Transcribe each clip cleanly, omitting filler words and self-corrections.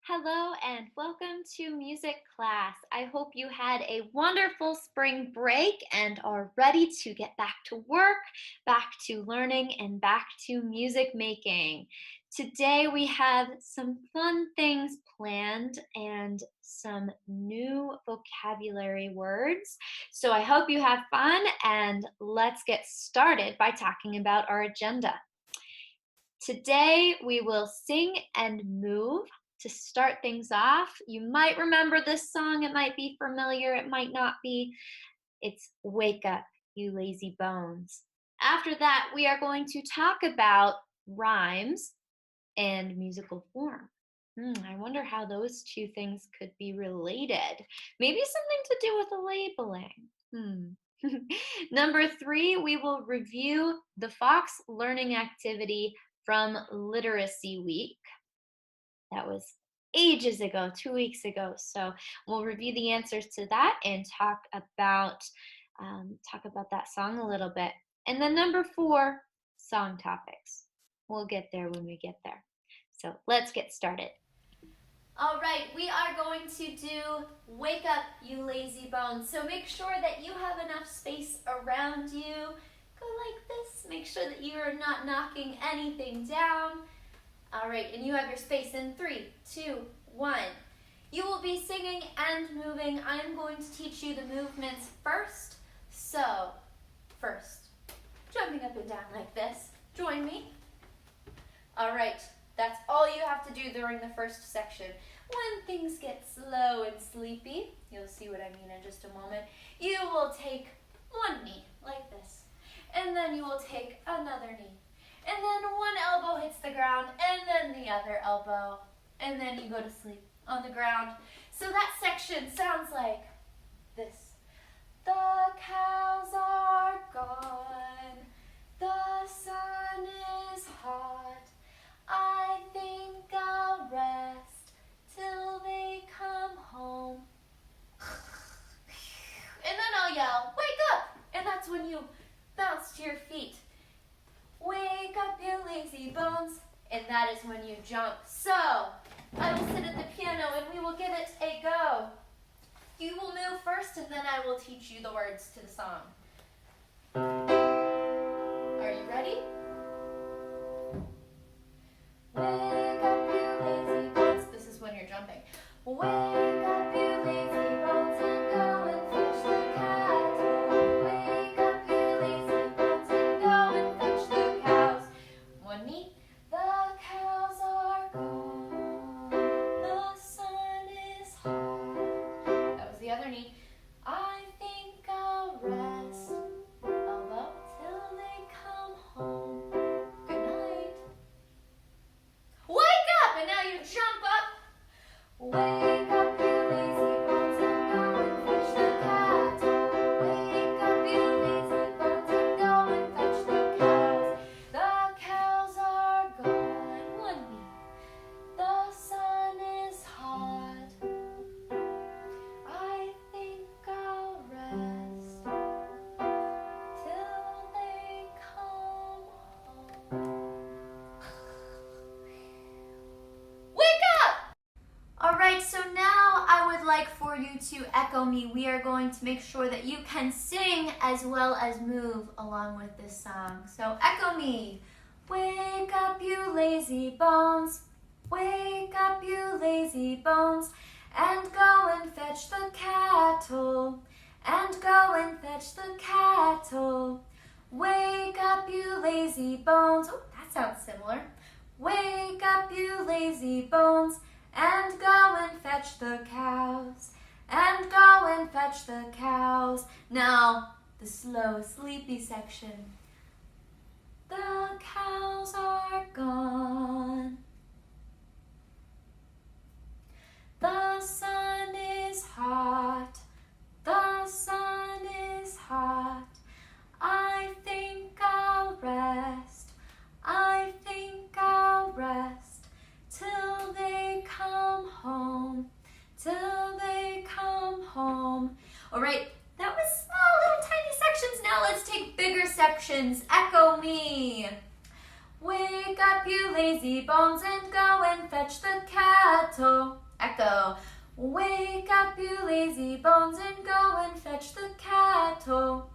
Hello and welcome to music class. I hope you had a wonderful spring break and are ready to get back to work, back to learning, and back to music making. Today we have some fun things planned and some new vocabulary words. So I hope you have fun and let's get started by talking about our agenda. Today we will sing and move to start things off. You might remember this song, it might be familiar, it might not be. It's Wake Up, You Lazy Bones. After that, we are going to talk about rhymes and musical form. I wonder how those two things could be related. Maybe something to do with the labeling. Number 3, we will review the Fox learning activity from Literacy Week. That was ages ago, 2 weeks ago. So we'll review the answers to that and talk about that song a little bit. And then number 4, song topics. We'll get there when we get there. So let's get started. All right, we are going to do Wake Up, You Lazy Bones. So make sure that you have enough space around you. Go like this. Make sure that you are not knocking anything down. All right, and you have your space in 3, 2, 1. You will be singing and moving. I'm going to teach you the movements first. So, first, jumping up and down like this. Join me. All right, that's all you have to do during the first section. When things get slow and sleepy, you'll see what I mean in just a moment, you will take one knee like this, and then you will take another knee. And then one elbow hits the ground, and then the other elbow. And then you go to sleep on the ground. So that section sounds like this. The cows are gone. The sun is hot. I think I'll rest till they come home. And then I'll yell, wake up! And that's when you bounce to your feet. Wake up, you lazy bones. And that is when you jump. So, I will sit at the piano and we will give it a go. You will move first and then I will teach you the words to the song. Are you ready? Wake up, you lazy bones. This is when you're jumping. Wake up, you lazy bones, and go and fetch the cattle. Wake up, you lazy bones, and go and fetch the cows. One knee. The cows are gone. The sun is hot. That was the other knee. I think I'll rest. Elbow till they come home. Good night. Wake up! And now you jump up. Wake up, you lazy bones, and go and fetch the cattle. Wake up, you lazy bones, and go and fetch the cows. The cows are gone. One knee. The sun is hot. I think I'll rest till they come home. Wake up! All right, so now I would like for you to echo me. We are going to make sure that you can sing as well as move along with this song. So echo me. Wake up, you lazy bones. Wake up, you lazy bones. And go and fetch the cattle. And go and fetch the cattle. Wake up, you lazy bones. Oh, that sounds similar. Wake up, you lazy bones. And go and fetch the cows. And go and fetch the cows. Now, the slow, sleepy section. The cows are gone. The sun is hot. The sun is hot. I think I'll rest. I think I'll rest till they come home. Till they come home. All right, that was small little tiny sections. Now let's take bigger sections. Echo me. Wake up, you lazy bones, and go and fetch the kettle. Echo. Wake up, you lazy bones, and go and fetch the kettle.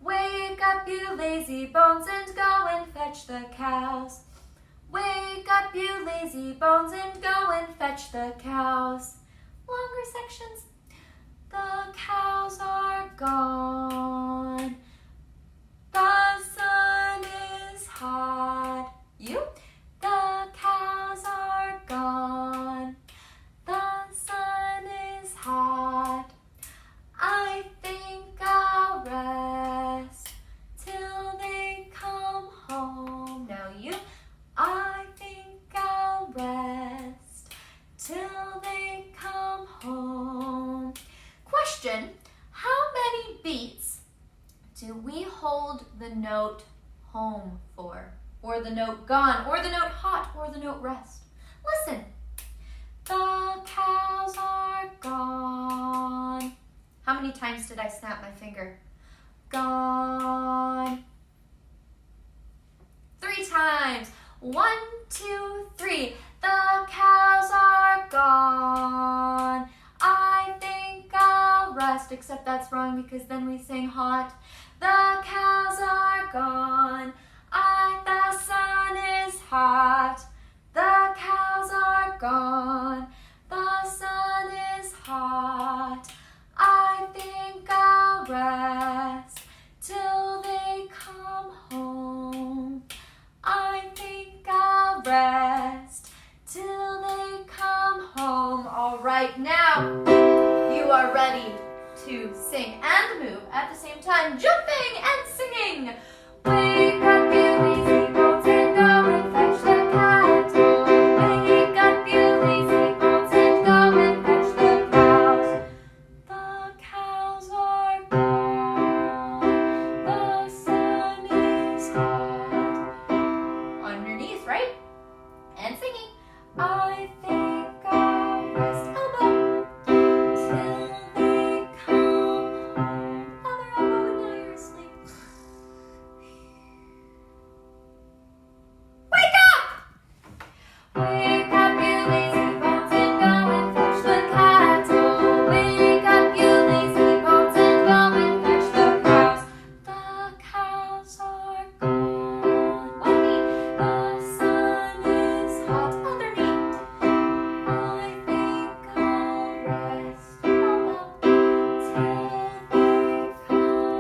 Wake up, you lazy bones, and go and fetch the cows. Wake up, you lazy bones, and go and fetch the cows. Longer sections. The cows are gone. The sun is hot. You? The cows are gone. The sun is hot. I think I'll rest till they come home. Now you? I think I'll rest till they come home. Question, how many beats do we hold the note home for? Or the note gone, or the note hot, or the note rest? Listen. The cows are gone. How many times did I snap my finger? Gone. 3 times. 1, 2, 3. The cows are gone. I think I'll rest, except that's wrong because then we sing hot. The cows are gone. The sun is hot. The cows are gone. The sun is hot. I think I'll rest till they come home. I think I'll rest till they come home. All right, now you are ready to sing and move at the same time, jumping and singing. Wake up, you lazy bones, and go and fetch the cattle. Wake up, you lazy bones, and go and fetch the cows. The cows are gone. The sun is hot. Underneath, right? And singing. I think I'll rest, elbow, till they come home. Other elbow, and now you're asleep. Wake up! Wake up, you lazy bones, and go and fetch the cattle. Wake up, you lazy bones, and go and fetch the cows. The cows are gone. One knee. The sun is hot. Other knee. I think I'll rest, elbow, till they come home.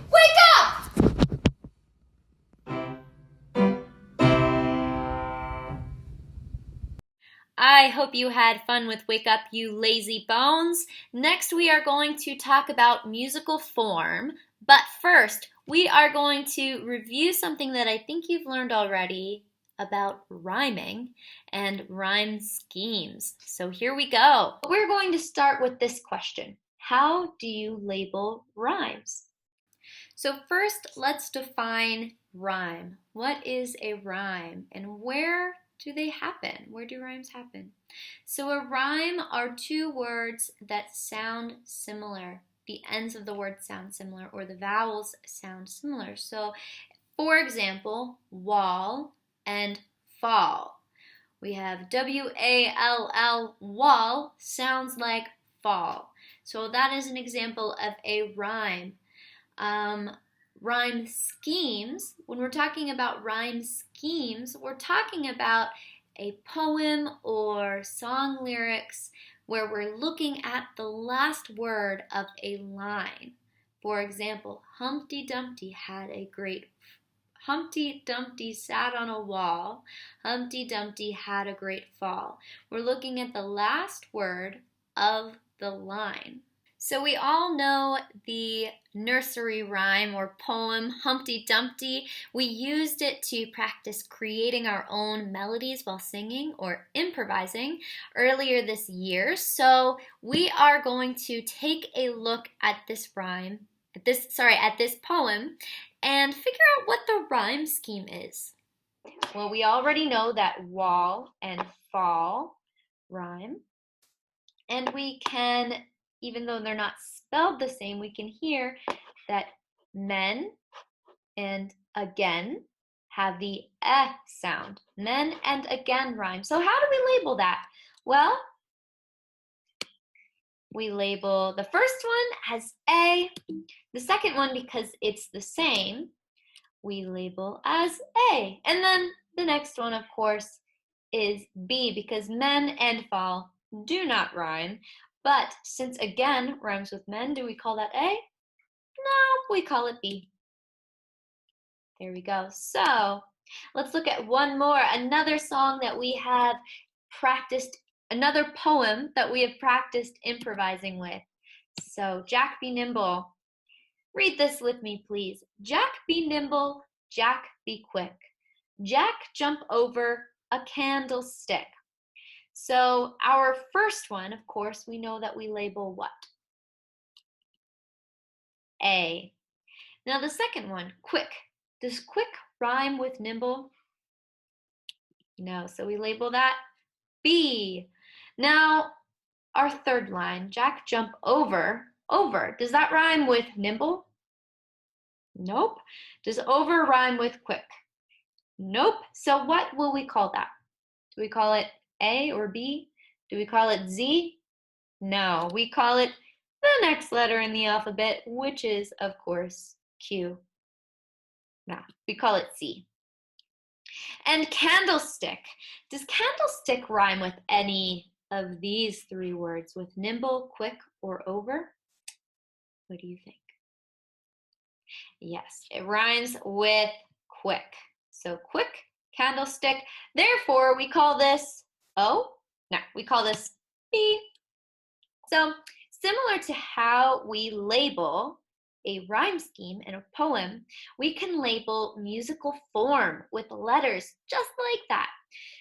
Wake up! I hope you had fun with Wake Up, You Lazy Bones. Next, we are going to talk about musical form. But first, we are going to review something that I think you've learned already about rhyming and rhyme schemes. So here we go. We're going to start with this question. How do you label rhymes? So first, let's define rhyme. What is a rhyme and where do they happen? Where do rhymes happen? So a rhyme are 2 words that sound similar. The ends of the word sound similar or the vowels sound similar. So for example, wall and fall. We have W-A-L-L, wall, sounds like fall. So that is an example of a rhyme. Rhyme schemes, when we're talking about rhyme schemes, we're talking about a poem or song lyrics where we're looking at the last word of a line. For example, Humpty Dumpty sat on a wall. Humpty Dumpty had a great fall. We're looking at the last word of the line. So we all know the nursery rhyme or poem Humpty Dumpty. We used it to practice creating our own melodies while singing or improvising earlier this year. So we are going to take a look at this poem and figure out what the rhyme scheme is. Well, we already know that wall and fall rhyme. And we can, even though they're not spelled the same, we can hear that men and again have the eh sound. Men and again rhyme. So how do we label that? Well, we label the first one as A. The second one, because it's the same, we label as A. And then the next one, of course, is B, because men and fall do not rhyme. But since again rhymes with men, do we call that A? No, we call it B. There we go. So let's look at one more, another song that we have practiced, another poem that we have practiced improvising with. So Jack be nimble. Read this with me, please. Jack be nimble, Jack be quick. Jack jump over a candlestick. So our first one, of course, we know that we label what? A. Now the second one, quick. Does quick rhyme with nimble? No, so we label that B. Now our third line, Jack jump over. Over, does that rhyme with nimble? Nope. Does over rhyme with quick? Nope. So what will we call that? Do we call it A or B? Do we call it Z? No, we call it the next letter in the alphabet, which is, of course, Q. No, we call it C. And candlestick. Does candlestick rhyme with any of these three words, with nimble, quick, or over? What do you think? Yes, it rhymes with quick. So quick, candlestick. Therefore, we call this O. No, we call this B. So similar to how we label a rhyme scheme in a poem, we can label musical form with letters just like that.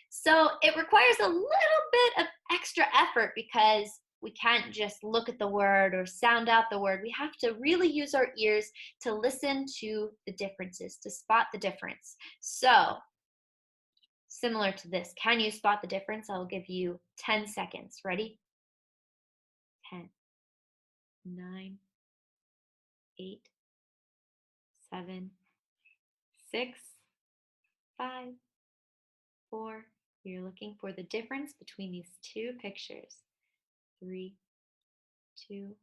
So it requires a little bit of extra effort because we can't just look at the word or sound out the word. We have to really use our ears to listen to the differences, to spot the difference. So similar to this, can you spot the difference? I'll give you 10 seconds. Ready? 10, 9, 8, 7, 6, 5, 4. You're looking for the difference between these two pictures. 3, 2, 1.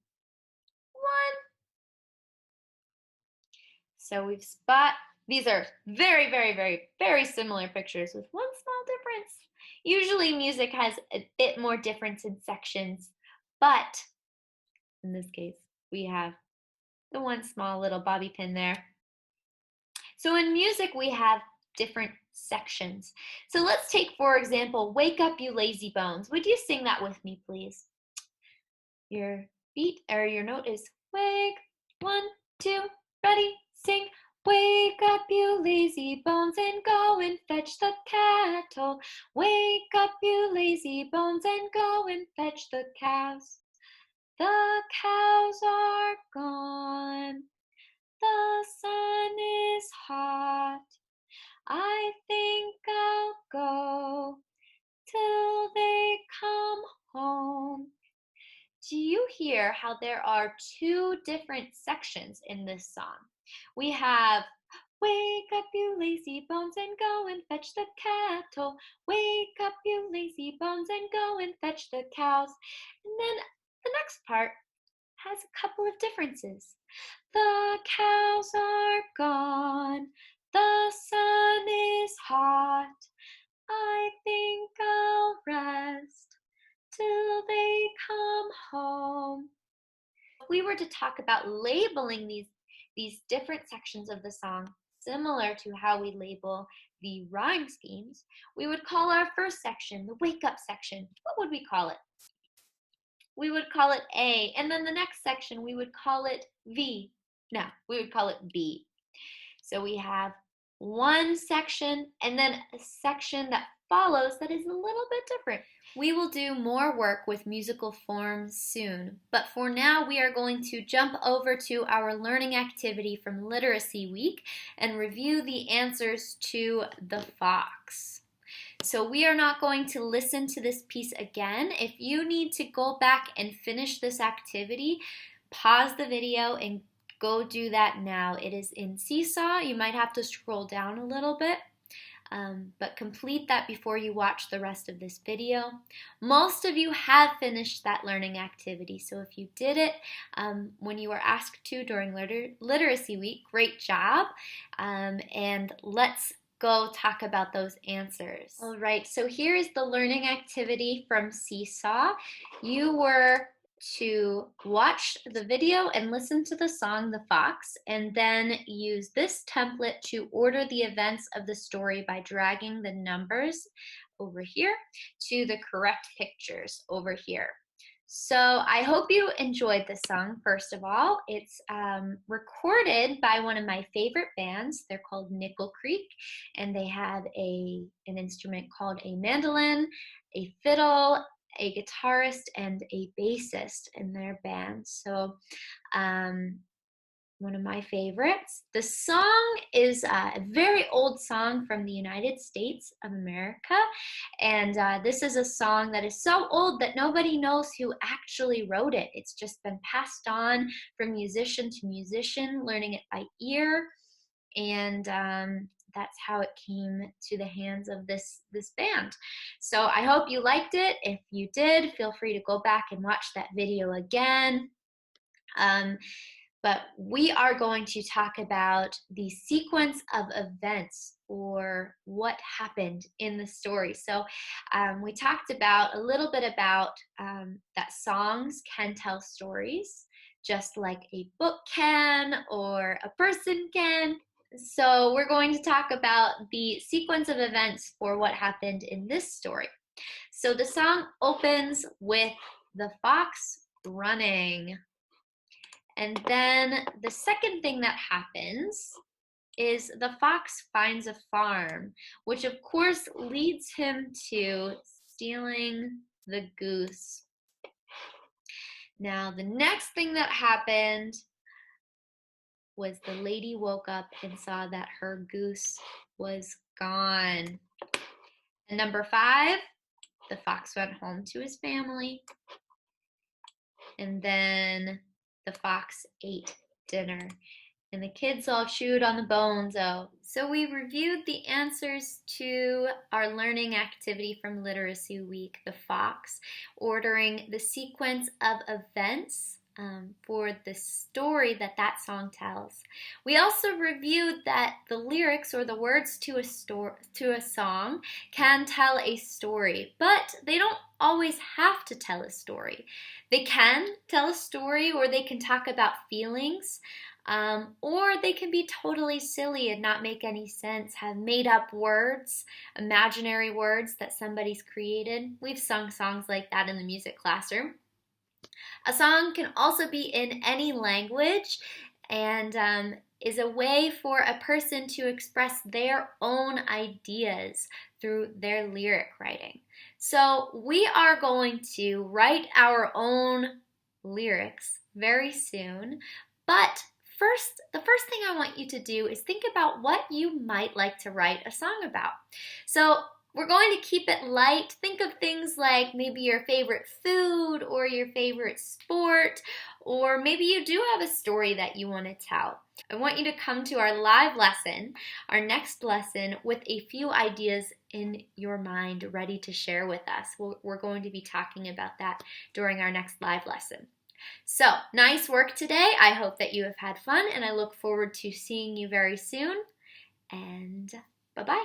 So we've spot, these are very, very, very, very similar pictures with one small difference. Usually music has a bit more difference in sections, but in this case, we have the one small little bobby pin there. So in music, we have different sections. So let's take, for example, Wake Up You Lazy Bones. Would you sing that with me, please? Your beat or your note is wake. 1, 2, ready, sing. Wake up, you lazy bones, and go and fetch the cattle. Wake up, you lazy bones, and go and fetch the cows. The cows are gone. The sun is hot. I think I'll go till they come home. Do you hear how there are two different sections in this song? We have wake up you lazy bones and go and fetch the cattle. Wake up you lazy bones and go and fetch the cows. And then the next part has a couple of differences. The cows are gone. The sun is hot. I think I'll rest till they come home. If we were to talk about labeling these different sections of the song, similar to how we label the rhyme schemes, we would call our first section the wake up section. What would we call it? We would call it A, and then the next section we would call it V. No, we would call it B. So we have one section and then a section that follows that is a little bit different. We will do more work with musical forms soon, but for now we are going to jump over to our learning activity from Literacy Week and review the answers to the fox. So we are not going to listen to this piece again. If you need to go back and finish this activity, pause the video and go do that now. It is in Seesaw. You might have to scroll down a little bit. But complete that before you watch the rest of this video. Most of you have finished that learning activity, so if you did it when you were asked to during Literacy Week, great job. And let's go talk about those answers. All right, so here is the learning activity from Seesaw. You were to watch the video and listen to the song The Fox, and then use this template to order the events of the story by dragging the numbers over here to the correct pictures over here. So I hope you enjoyed this song, first of all. It's recorded by one of my favorite bands. They're called Nickel Creek, and they have an instrument called a mandolin, a fiddle, a guitarist, and a bassist in their band. So one of my favorites. The song is a very old song from the United States of America, and this is a song that is so old that nobody knows who actually wrote it. It's just been passed on from musician to musician, learning it by ear, and that's how it came to the hands of this band. So I hope you liked it. If you did, feel free to go back and watch that video again. But we are going to talk about the sequence of events, or what happened in the story. So we talked about a little bit about that songs can tell stories, just like a book can or a person can. So we're going to talk about the sequence of events for what happened in this story. So the song opens with the fox running. And then the second thing that happens is the fox finds a farm, which of course leads him to stealing the goose. Now, the next thing that happened was the lady woke up and saw that her goose was gone. And number 5, the fox went home to his family. And then the fox ate dinner. And the kids all chewed on the bones. So we reviewed the answers to our learning activity from Literacy Week, the fox, ordering the sequence of events for the story that song tells. We also reviewed that the lyrics, or the words to a song, can tell a story, but they don't always have to tell a story. They can tell a story, or they can talk about feelings, or they can be totally silly and not make any sense, have made up words, imaginary words that somebody's created. We've sung songs like that in the music classroom. A song can also be in any language, and is a way for a person to express their own ideas through their lyric writing. So we are going to write our own lyrics very soon, but the first thing I want you to do is think about what you might like to write a song about. So we're going to keep it light. Think of things like maybe your favorite food, or your favorite sport, or maybe you do have a story that you want to tell. I want you to come to our live lesson, our next lesson, with a few ideas in your mind ready to share with us. We're going to be talking about that during our next live lesson. So, nice work today. I hope that you have had fun, and I look forward to seeing you very soon. And bye-bye.